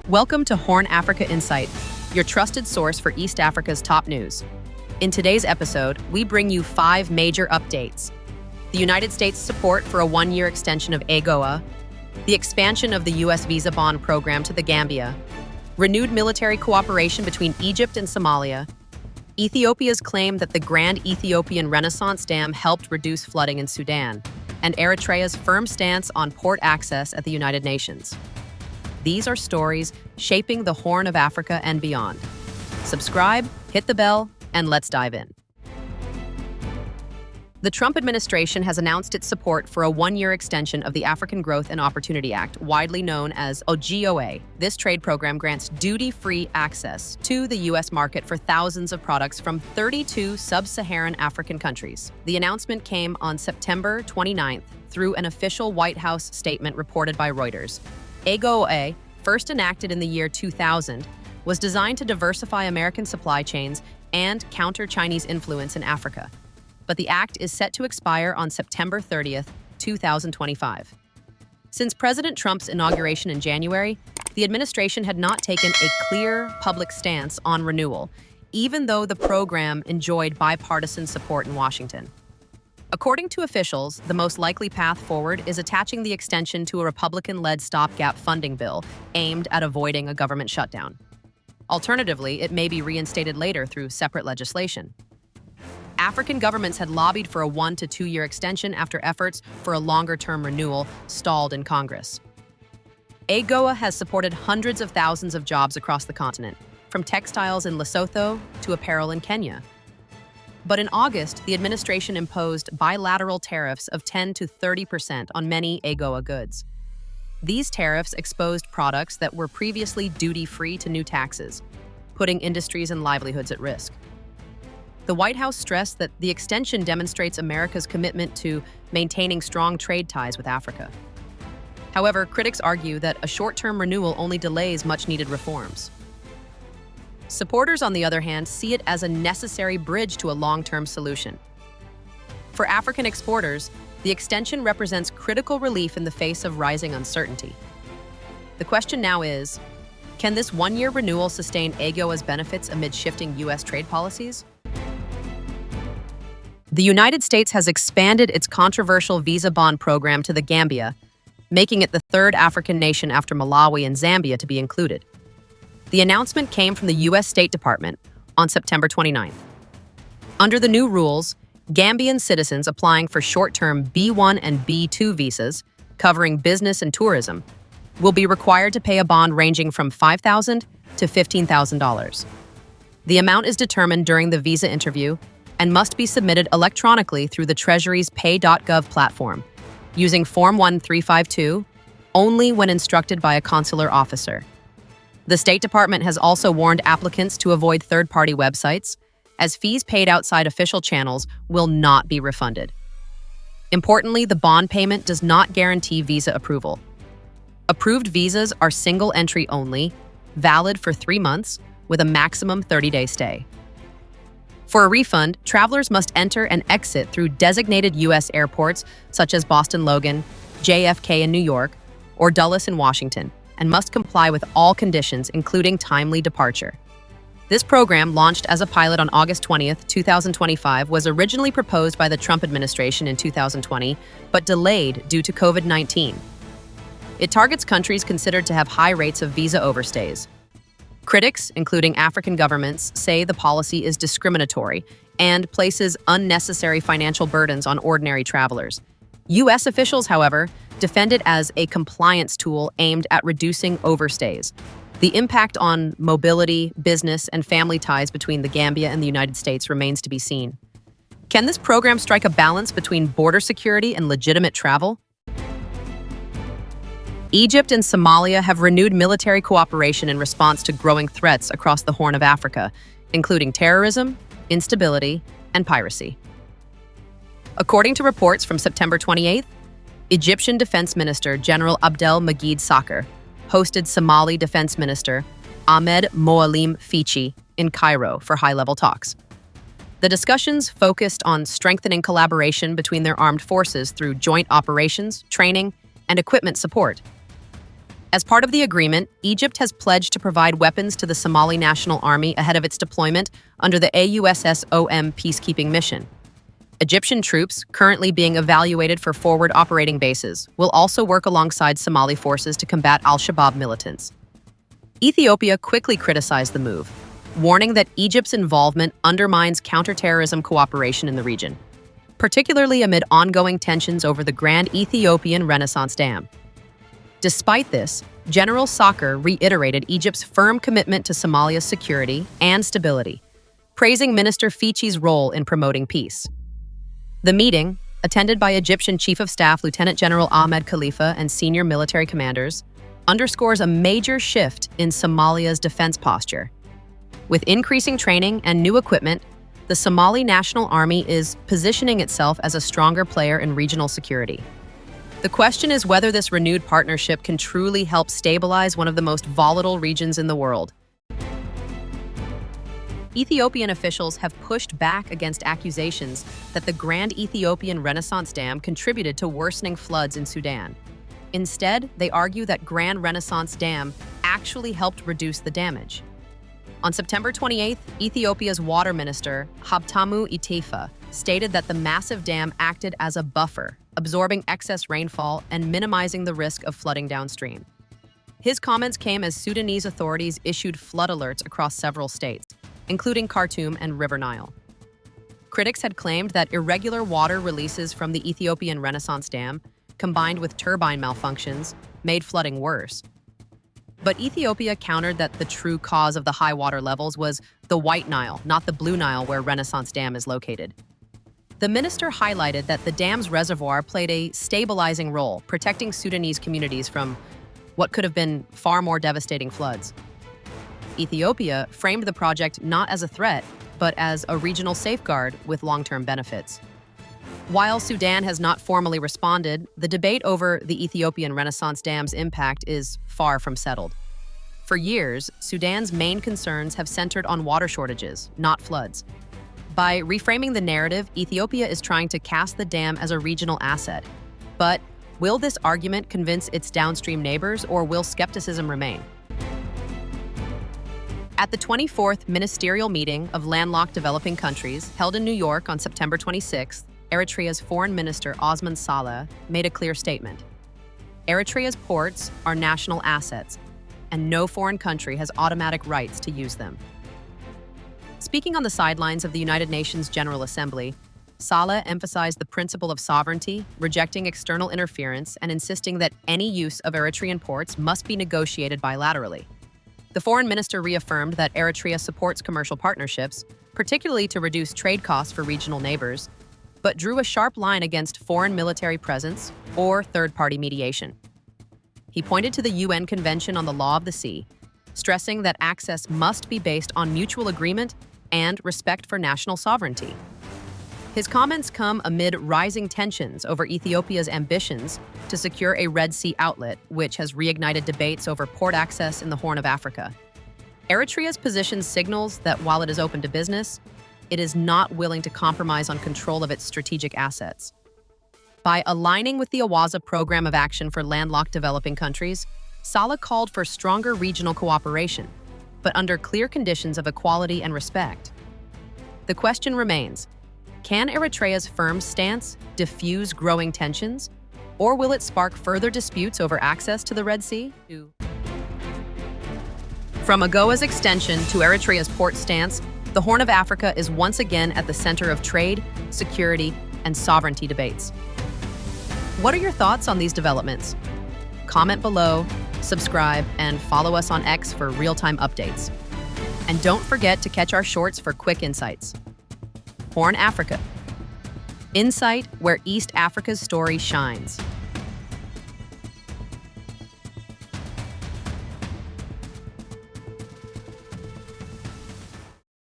Welcome to HornAfrica Insight, your trusted source for East Africa's top news. In today's episode, we bring you 5 major updates: the United States' support for a 1-year extension of AGOA, the expansion of the U.S. visa bond program to the Gambia, renewed military cooperation between Egypt and Somalia, Ethiopia's claim that the Grand Ethiopian Renaissance Dam helped reduce flooding in Sudan, and Eritrea's firm stance on port access at the United Nations. These are stories shaping the Horn of Africa and beyond. Subscribe, hit the bell, and let's dive in. The Trump administration has announced its support for a 1-year extension of the African Growth and Opportunity Act, widely known as AGOA. This trade program grants duty-free access to the U.S. market for thousands of products from 32 sub-Saharan African countries. The announcement came on September 29th through an official White House statement reported by Reuters. AGOA, first enacted in the year 2000, was designed to diversify American supply chains and counter Chinese influence in Africa. But the act is set to expire on September 30th, 2025. Since President Trump's inauguration in January, the administration had not taken a clear public stance on renewal, even though the program enjoyed bipartisan support in Washington. According to officials, the most likely path forward is attaching the extension to a Republican-led stopgap funding bill aimed at avoiding a government shutdown. Alternatively, it may be reinstated later through separate legislation. African governments had lobbied for a 1 to 2 year extension after efforts for a longer-term renewal stalled in Congress. AGOA has supported hundreds of thousands of jobs across the continent, from textiles in Lesotho to apparel in Kenya. But in August, the administration imposed bilateral tariffs of 10 to 30% on many AGOA goods. These tariffs exposed products that were previously duty-free to new taxes, putting industries and livelihoods at risk. The White House stressed that the extension demonstrates America's commitment to maintaining strong trade ties with Africa. However, critics argue that a short-term renewal only delays much-needed reforms. Supporters, on the other hand, see it as a necessary bridge to a long-term solution. For African exporters, the extension represents critical relief in the face of rising uncertainty. The question now is, can this 1-year renewal sustain AGOA's benefits amid shifting U.S. trade policies? The United States has expanded its controversial visa bond program to the Gambia, making it the 3rd African nation after Malawi and Zambia to be included. The announcement came from the U.S. State Department on September 29th. Under the new rules, Gambian citizens applying for short-term B1 and B2 visas, covering business and tourism, will be required to pay a bond ranging from $5,000 to $15,000. The amount is determined during the visa interview and must be submitted electronically through the Treasury's Pay.gov platform, using Form 1352 only when instructed by a consular officer. The State Department has also warned applicants to avoid third-party websites, as fees paid outside official channels will not be refunded. Importantly, the bond payment does not guarantee visa approval. Approved visas are single entry only, valid for 3 months, with a maximum 30-day stay. For a refund, travelers must enter and exit through designated U.S. airports such as Boston Logan, JFK in New York, or Dulles in Washington, and must comply with all conditions, including timely departure. This program, launched as a pilot on August 20th, 2025, was originally proposed by the Trump administration in 2020, but delayed due to COVID-19. It targets countries considered to have high rates of visa overstays. Critics, including African governments, say the policy is discriminatory and places unnecessary financial burdens on ordinary travelers. U.S. officials, however, defend it as a compliance tool aimed at reducing overstays. The impact on mobility, business, and family ties between the Gambia and the United States remains to be seen. Can this program strike a balance between border security and legitimate travel? Egypt and Somalia have renewed military cooperation in response to growing threats across the Horn of Africa, including terrorism, instability, and piracy. According to reports from September 28th, Egyptian Defense Minister General Abdel Magid Sakr hosted Somali Defense Minister Ahmed Moalim Fichi in Cairo for high-level talks. The discussions focused on strengthening collaboration between their armed forces through joint operations, training, and equipment support. As part of the agreement, Egypt has pledged to provide weapons to the Somali National Army ahead of its deployment under the AUSSOM peacekeeping mission. Egyptian troops, currently being evaluated for forward operating bases, will also work alongside Somali forces to combat al-Shabaab militants. Ethiopia quickly criticized the move, warning that Egypt's involvement undermines counterterrorism cooperation in the region, particularly amid ongoing tensions over the Grand Ethiopian Renaissance Dam. Despite this, General Sakr reiterated Egypt's firm commitment to Somalia's security and stability, praising Minister Fichi's role in promoting peace. The meeting, attended by Egyptian Chief of Staff Lieutenant General Ahmed Khalifa and senior military commanders, underscores a major shift in Somalia's defense posture. With increasing training and new equipment, the Somali National Army is positioning itself as a stronger player in regional security. The question is whether this renewed partnership can truly help stabilize one of the most volatile regions in the world. Ethiopian officials have pushed back against accusations that the Grand Ethiopian Renaissance Dam contributed to worsening floods in Sudan. Instead, they argue that Grand Renaissance Dam actually helped reduce the damage. On September 28th, Ethiopia's water minister, Habtamu Itifa, stated that the massive dam acted as a buffer, absorbing excess rainfall and minimizing the risk of flooding downstream. His comments came as Sudanese authorities issued flood alerts across several states, including Khartoum and River Nile. Critics had claimed that irregular water releases from the Ethiopian Renaissance Dam, combined with turbine malfunctions, made flooding worse. But Ethiopia countered that the true cause of the high water levels was the White Nile, not the Blue Nile where Renaissance Dam is located. The minister highlighted that the dam's reservoir played a stabilizing role, protecting Sudanese communities from what could have been far more devastating floods. Ethiopia framed the project not as a threat, but as a regional safeguard with long-term benefits. While Sudan has not formally responded, the debate over the Ethiopian Renaissance Dam's impact is far from settled. For years, Sudan's main concerns have centered on water shortages, not floods. By reframing the narrative, Ethiopia is trying to cast the dam as a regional asset. But will this argument convince its downstream neighbors, or will skepticism remain? At the 24th Ministerial meeting of landlocked developing countries, held in New York on September 26th, Eritrea's Foreign Minister Osman Saleh made a clear statement. Eritrea's ports are national assets, and no foreign country has automatic rights to use them. Speaking on the sidelines of the United Nations General Assembly, Saleh emphasized the principle of sovereignty, rejecting external interference and insisting that any use of Eritrean ports must be negotiated bilaterally. The foreign minister reaffirmed that Eritrea supports commercial partnerships, particularly to reduce trade costs for regional neighbors, but drew a sharp line against foreign military presence or third-party mediation. He pointed to the UN Convention on the Law of the Sea, stressing that access must be based on mutual agreement and respect for national sovereignty. His comments come amid rising tensions over Ethiopia's ambitions to secure a Red Sea outlet, which has reignited debates over port access in the Horn of Africa. Eritrea's position signals that while it is open to business, it is not willing to compromise on control of its strategic assets. By aligning with the AGOA Program of Action for Landlocked Developing Countries, Saleh called for stronger regional cooperation, but under clear conditions of equality and respect. The question remains, can Eritrea's firm stance diffuse growing tensions, or will it spark further disputes over access to the Red Sea? From AGOA's extension to Eritrea's port stance, the Horn of Africa is once again at the center of trade, security, and sovereignty debates. What are your thoughts on these developments? Comment below, subscribe, and follow us on X for real-time updates. And don't forget to catch our shorts for quick insights. Horn Africa. Insight where East Africa's story shines.